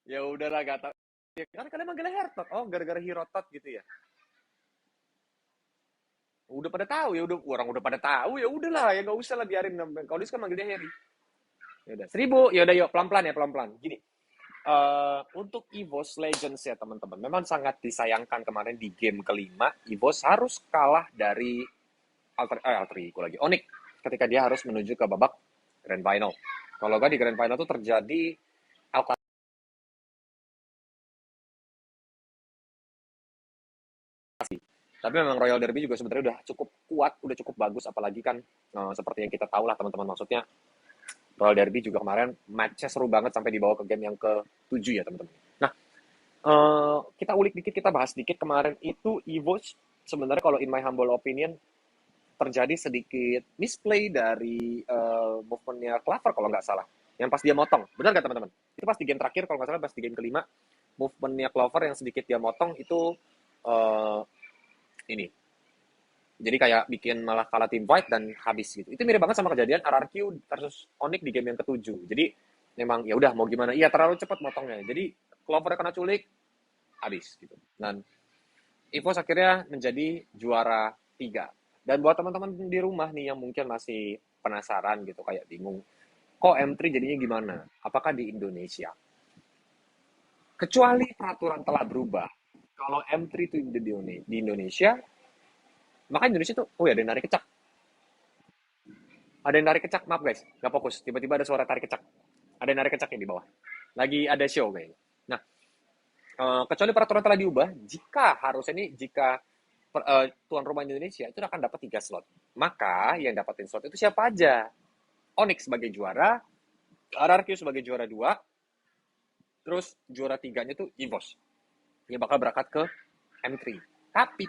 Ya udahlah, gak tau. Ya, kan kalian manggilnya Hertot. Oh, gara-gara Hirotot gitu ya. Udah pada tahu ya, udah orang udah pada tahu ya udahlah ya nggak usah lah biarin. Kalau dia kan manggilnya Harry. Ya udah 1000, ya udah yuk pelan-pelan ya pelan-pelan. Gini, untuk EVOS Legends ya teman-teman, memang sangat disayangkan kemarin di game kelima, EVOS harus kalah dari Alter Ego lagi, Onyx, ketika dia harus menuju ke babak Grand Final. Kalau nggak di Grand Final tuh terjadi alkalasi. Tapi memang Royal Derby juga sebenarnya udah cukup kuat, udah cukup bagus, apalagi kan seperti yang kita tahu lah teman-teman, maksudnya Royal Derby juga kemarin matchnya seru banget sampai dibawa ke game yang ke-7 ya teman-teman. Nah, kita ulik dikit, kita bahas dikit kemarin itu EVOS sebenarnya kalau in my humble opinion terjadi sedikit misplay dari movementnya Clover kalau nggak salah. Yang pas dia motong, benar nggak teman-teman? Itu pas di game terakhir kalau nggak salah, pas di game kelima, movementnya Clover yang sedikit dia motong itu uh, ini. Jadi kayak bikin malah kalah tim fight dan habis gitu. Itu mirip banget sama kejadian RRQ versus Onyx di game yang ke-7. Jadi memang ya udah mau gimana? Iya terlalu cepat motongnya. Jadi Clover kena culik, habis gitu. Dan EVOS akhirnya menjadi juara 3. Dan buat teman-teman di rumah nih yang mungkin masih penasaran gitu, kayak bingung, kok M3 jadinya gimana? Apakah di Indonesia? Kecuali peraturan telah berubah, kalau M3 itu di Indonesia, maka Indonesia tuh, oh ya ada yang narik kecak. Ada yang narik kecak, maaf guys, nggak fokus. Tiba-tiba ada suara tarik kecak. Ada yang narik kecak yang di bawah. Lagi ada show kayaknya. Nah, kecuali peraturan telah diubah, jika tuan rumah Indonesia itu akan dapat 3 slot. Maka yang dapatin slot itu siapa aja? Onyx sebagai juara, RRQ sebagai juara 2, terus juara 3-nya tuh EVOS. Yang bakal berangkat ke M3. Tapi,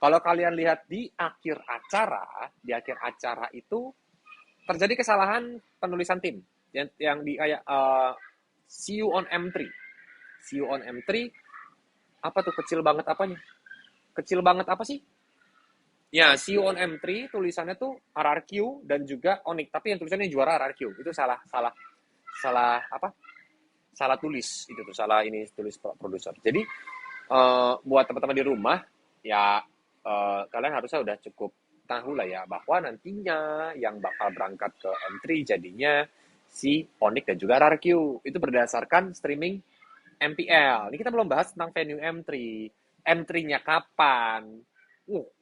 kalau kalian lihat di akhir acara itu terjadi kesalahan penulisan tim. Yang di kayak see you on M3. See you on M3, apa tuh kecil banget apanya? Kecil banget apa sih? Ya, see you on M3 tulisannya tuh RRQ dan juga Onyx, tapi yang tulisannya juara RRQ. Itu salah salah salah apa? Salah tulis itu tuh, salah ini tulis produser. Jadi buat teman-teman di rumah ya kalian harusnya udah cukup tahu lah ya bahwa nantinya yang bakal berangkat ke M3 jadinya si Onyx dan juga RRQ. Itu berdasarkan streaming MPL. Ini kita belum bahas tentang venue M3. M3-nya kapan?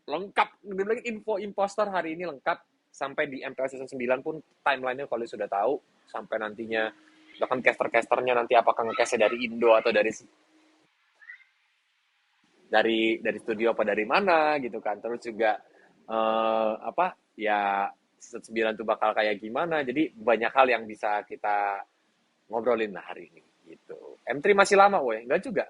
Lengkap. Dibilang info imposter hari ini lengkap. Sampai di MPL season 9 pun timeline-nya kalau sudah tahu. Sampai nantinya, bahkan caster-casternya nanti apakah nge-cast dari Indo atau dari studio apa dari mana gitu kan. Terus juga apa ya season 9 tuh bakal kayak gimana. Jadi banyak hal yang bisa kita ngobrolin lah hari ini gitu. M3 masih lama, weh. Enggak juga.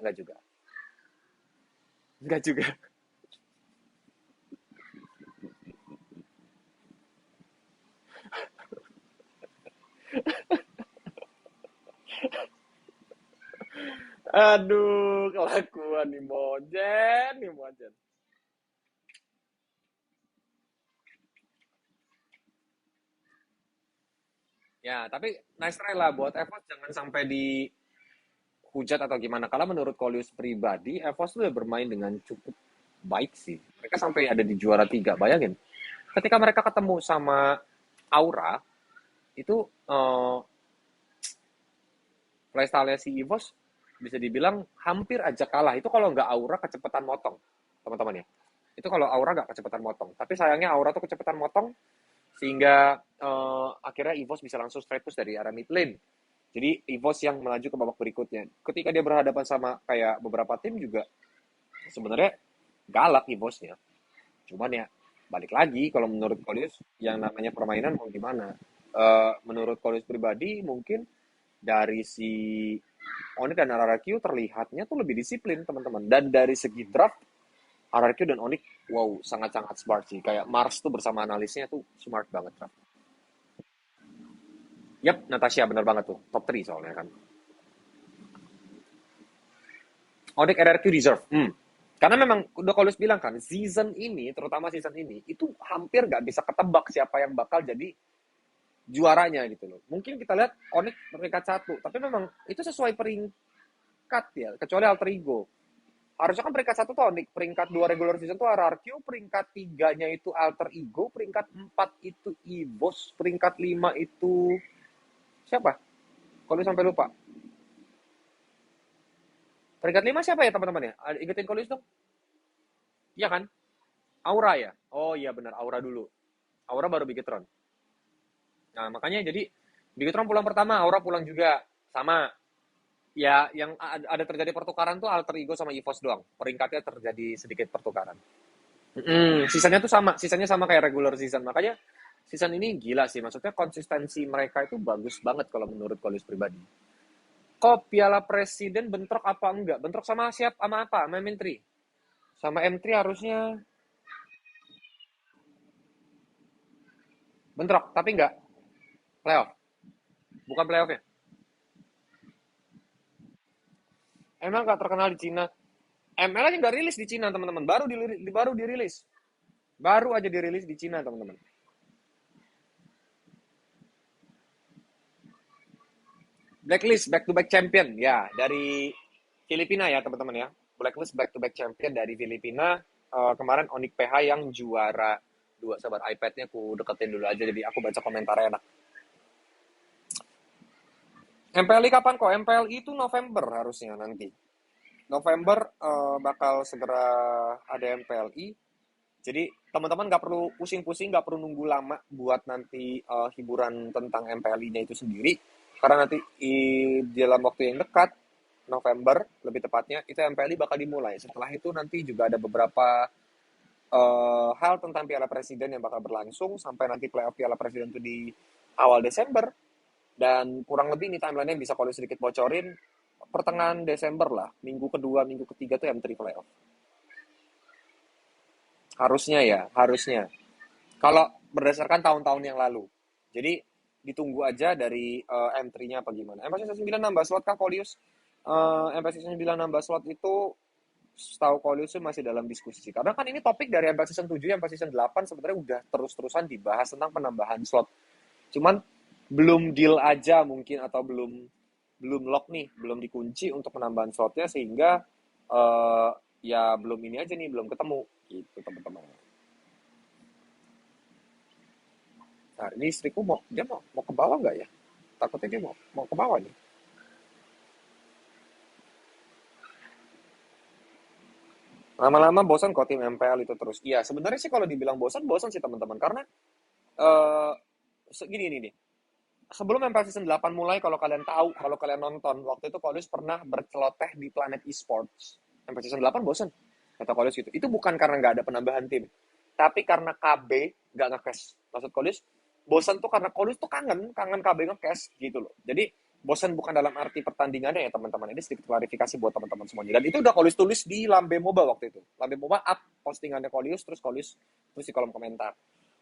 Aduh, kelakuan nih Mojen. Ya, tapi nice try lah buat EVOS, jangan sampai dihujat atau gimana. Kalau menurut Kolius pribadi, EVOS tuh udah bermain dengan cukup baik sih. Mereka sampai ada di juara 3, bayangin. Ketika mereka ketemu sama Aura, itu playstyle si EVOS bisa dibilang hampir aja kalah. Itu kalau nggak Aura kecepatan motong, teman-teman ya. Itu kalau Aura nggak kecepatan motong. Tapi sayangnya Aura tuh kecepatan motong, sehingga akhirnya EVOS bisa langsung straight push dari arah mid lane. Jadi EVOS yang melaju ke babak berikutnya. Ketika dia berhadapan sama kayak beberapa tim juga sebenarnya galak EVOS-nya. Cuman ya balik lagi kalau menurut Kolius yang namanya permainan mau gimana. Menurut Kolius pribadi mungkin dari si Onyx dan RRQ terlihatnya tuh lebih disiplin teman-teman. Dan dari segi draft RRQ dan Onyx wow sangat-sangat smart sih. Kayak Mars tuh bersama analisnya tuh smart banget draft. Yap, Natasha bener banget tuh. Top 3 soalnya kan. Onyx RRQ deserve. Karena memang udah kalau bilang kan, season ini, terutama season ini, itu hampir nggak bisa ketebak siapa yang bakal jadi juaranya gitu loh. Mungkin kita lihat Onyx peringkat 1, tapi memang itu sesuai peringkat ya, kecuali Alter Ego. Harusnya kan peringkat 1 tuh Onyx, peringkat 2 regular season tuh RRQ, peringkat 3-nya itu Alter Ego, peringkat 4 itu EVOS, peringkat 5 itu siapa? Kalau sampai lupa. Peringkat 5 siapa ya teman-teman ya? Ingetin Kolis dong. Iya kan? Aura ya? Oh iya benar, Aura dulu. Aura baru Bigetron. Nah, makanya jadi Bigetron pulang pertama, Aura pulang juga. Sama. Ya, yang ada terjadi pertukaran tuh Alter Ego sama EVOS doang. Peringkatnya terjadi sedikit pertukaran. Sisanya tuh sama, sisanya sama kayak regular season. Makanya season ini gila sih. Maksudnya konsistensi mereka itu bagus banget kalau menurut Kolis pribadi. Kok Piala Presiden bentrok apa enggak? Bentrok sama siapa? Sama apa? Sama M3. Sama M3 harusnya bentrok, tapi enggak playoff. Bukan playoff ya. Emang nggak terkenal di Cina. ML aja nggak rilis di Cina, teman-teman. Baru dirilis. Baru aja dirilis di Cina, teman-teman. Blacklist back to back champion ya dari Filipina ya, teman-teman ya. Blacklist back to back champion dari Filipina. Kemarin Onyx PH yang juara dua. Sahabat iPad-nya aku deketin dulu aja jadi aku baca komentarnya enak. MPLI kapan kok? MPLI itu November harusnya nanti. November bakal segera ada MPLI. Jadi teman-teman nggak perlu pusing-pusing, nggak perlu nunggu lama buat nanti hiburan tentang MPLI-nya itu sendiri. Karena nanti dalam waktu yang dekat, November lebih tepatnya, itu MPLI bakal dimulai. Setelah itu nanti juga ada beberapa hal tentang Piala Presiden yang bakal berlangsung sampai nanti playoff Piala Presiden itu di awal Desember. Dan kurang lebih ini timeline-nya bisa kalau sedikit bocorin, pertengahan Desember lah, minggu kedua, minggu ketiga tuh M3 playoff. Harusnya ya, harusnya. Kalau berdasarkan tahun-tahun yang lalu. Jadi ditunggu aja dari M3-nya apa gimana. MPC Season 9 nambah slot kah Kolius? MPC Season 9 nambah slot itu setahu Kolius masih dalam diskusi. Karena kan ini topik dari MPC Season 7, MPC Season 8 sebenarnya udah terus-terusan dibahas tentang penambahan slot. Cuman belum deal aja mungkin atau belum belum lock nih, belum dikunci untuk penambahan slotnya sehingga eh, ya belum ini aja nih, belum ketemu gitu teman-teman. Nah, ini istriku dia mau ke bawah nggak ya? Takutnya dia mau ke bawah nih. Lama-lama bosan kok tim MPL itu terus. Iya, sebenarnya sih kalau dibilang bosan, bosan sih teman-teman. Karena eh gini ini nih. Sebelum MPL Season 8 mulai, kalau kalian tahu, kalau kalian nonton, waktu itu Kolis pernah berceloteh di Planet Esports. MPL Season 8 bosan, kata Kolis gitu. Itu bukan karena nggak ada penambahan tim, tapi karena KB nggak nge-cash. Maksud Kolis, bosan tuh karena Kolis tuh kangen KB nge-cash gitu loh. Jadi bosan bukan dalam arti pertandingannya ya teman-teman. Ini sedikit klarifikasi buat teman-teman semuanya. Dan itu udah Kolis tulis di Lambe MOBA waktu itu. Lambe MOBA up postingannya Kolis, terus Kolis terus di kolom komentar.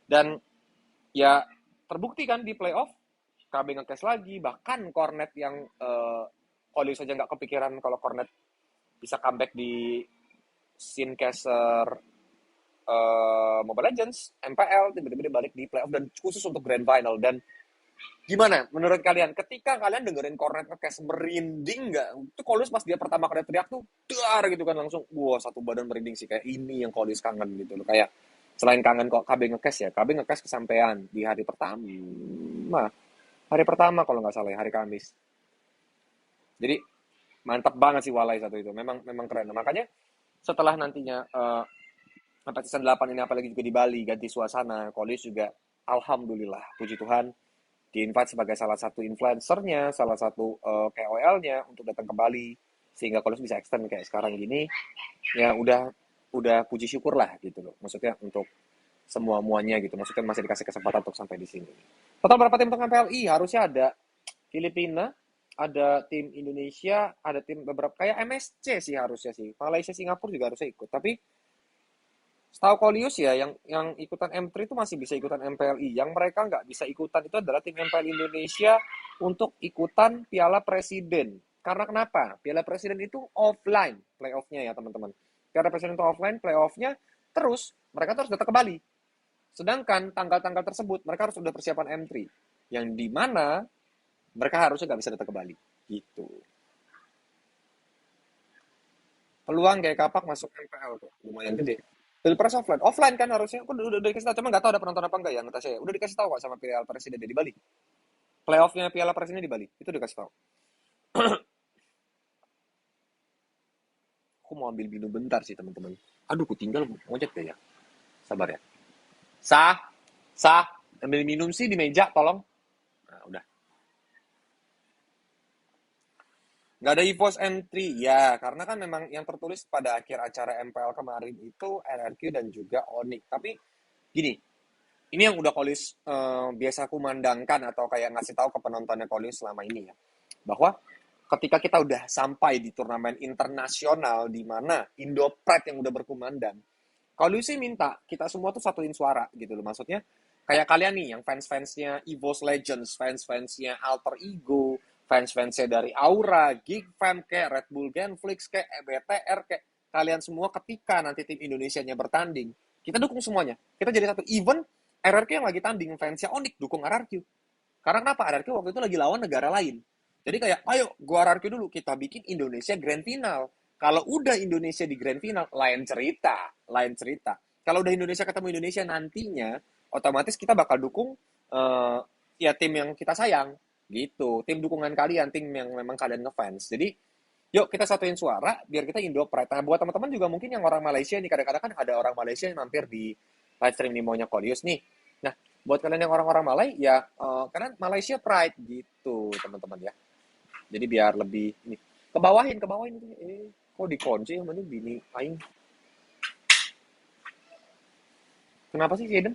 Dan ya terbukti kan di playoff KB nge-cash lagi, bahkan Cornet yang Koli saja nggak kepikiran kalau Cornet bisa comeback di scene caster Mobile Legends, MPL tiba-tiba balik di playoff dan khusus untuk Grand Final. Dan gimana menurut kalian ketika kalian dengerin Cornet nge-cash merinding nggak? Itu Kolius pas dia pertama kali teriak tuh dar gitu kan langsung, wah satu badan merinding sih kayak ini yang Kolius kangen gitu loh. Kayak selain kangen kok KB nge-cash ya, KB nge-cash kesampaian di hari pertama. Hari pertama kalau nggak salah ya, hari Kamis. Jadi mantap banget sih Walai satu itu. Memang memang keren. Nah, makanya setelah nantinya sampai season 8 ini apalagi juga di Bali ganti suasana, Kolis juga alhamdulillah puji Tuhan di-invite sebagai salah satu influencernya, salah satu KOL-nya untuk datang ke Bali sehingga Kolis bisa extend kayak sekarang gini. Ya udah puji syukur lah gitu loh. Maksudnya untuk semua muanya gitu. Maksudnya masih dikasih kesempatan untuk sampai di sini. Total berapa tim untuk MPLI? Harusnya ada Filipina, ada tim Indonesia, ada tim beberapa kayak MSC sih harusnya sih. Malaysia, Singapura juga harusnya ikut. Tapi setahu Kolius ya, yang ikutan M3 itu masih bisa ikutan MPLI. Yang mereka nggak bisa ikutan itu adalah tim MPL Indonesia untuk ikutan Piala Presiden. Karena kenapa? Piala Presiden itu offline playoff-nya ya teman-teman. Piala Presiden itu offline playoff-nya, terus mereka terus datang ke Bali. Sedangkan tanggal-tanggal tersebut mereka harus sudah persiapan M3. yang dimana mereka harusnya nggak bisa datang ke Bali gitu. Peluang kayak kapak masuk MPL tuh lumayan gede. Pilpres offline, offline kan harusnya. Aku udah dikasih tahu, cuma nggak tahu ada penonton apa enggak ya Natasha ya. Udah dikasih tahu kok sama Piala Presiden di Bali. Playoffnya Piala Presiden di Bali itu dikasih tahu. Aku mau ambil minum bentar sih teman-teman. Aduh, ku tinggal ngojek deh ya. Sabar ya. Sah, sah, ambil minum sih di meja, tolong. Nah, udah. Nggak ada EVOS entry, ya, karena kan memang yang tertulis pada akhir acara MPL kemarin itu RRQ dan juga Onyx. Tapi gini, ini yang udah Kolis biasa kumandangkan atau kayak ngasih tahu ke penontonnya Kolis selama ini ya. Bahwa ketika kita udah sampai di turnamen internasional di mana Indopret yang udah berkumandang, kalau sih minta kita semua tuh satuin suara gitu loh. Maksudnya kayak kalian nih yang fans-fansnya EVOS Legends, fans-fansnya Alter Ego, fans-fansnya dari Aura, Geek Fam, kayak Red Bull Genflix, kayak EBTR, kayak kalian semua ketika nanti tim Indonesianya bertanding, kita dukung semuanya. Kita jadi satu. Even RRQ yang lagi tanding, fansnya Onyx dukung RRQ. Karena kenapa? RRQ waktu itu lagi lawan negara lain. Jadi kayak, ayo gua RRQ dulu, kita bikin Indonesia Grand Final. Kalau udah Indonesia di Grand Final, lain cerita, lain cerita. Kalau udah Indonesia ketemu Indonesia nantinya, otomatis kita bakal dukung uh, ya tim yang kita sayang, gitu. Tim dukungan kalian, tim yang memang kalian ngefans. Jadi, yuk kita satuin suara, biar kita Indo Pride. Nah, buat teman-teman juga mungkin yang orang Malaysia nih, kadang-kadang kan ada orang Malaysia yang mampir di live stream Nimonya Kolius nih. Nah, buat kalian yang orang-orang Malay, ya karena Malaysia Pride gitu, teman-teman ya. Jadi biar lebih ini. Ke bawahin itu. Kok dikunci yang mana bini aing. Kenapa sih Jaden?